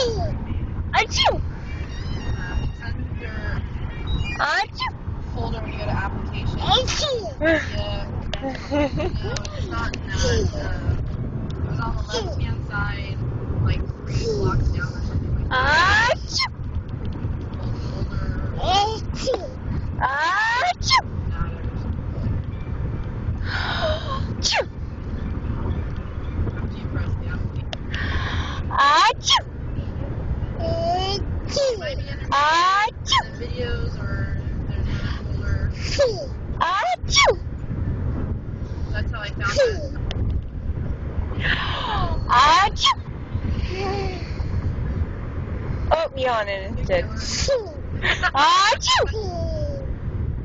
Achoo! It's under Achoo! folder when you go to applications. Achoo! Yeah. No, it's not in that. It was on the left-hand side, like 3 blocks down or something like that. Achoo! Folder. Achoo! Achoo! Not Achoo! after you press the application. Achoo! It might be under Achoo! the videos or there's another folder. Achoo! That's how I found it. Achoo! Oh, yawning instead. Achoo!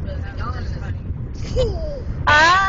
But y'all are funny. Achoo!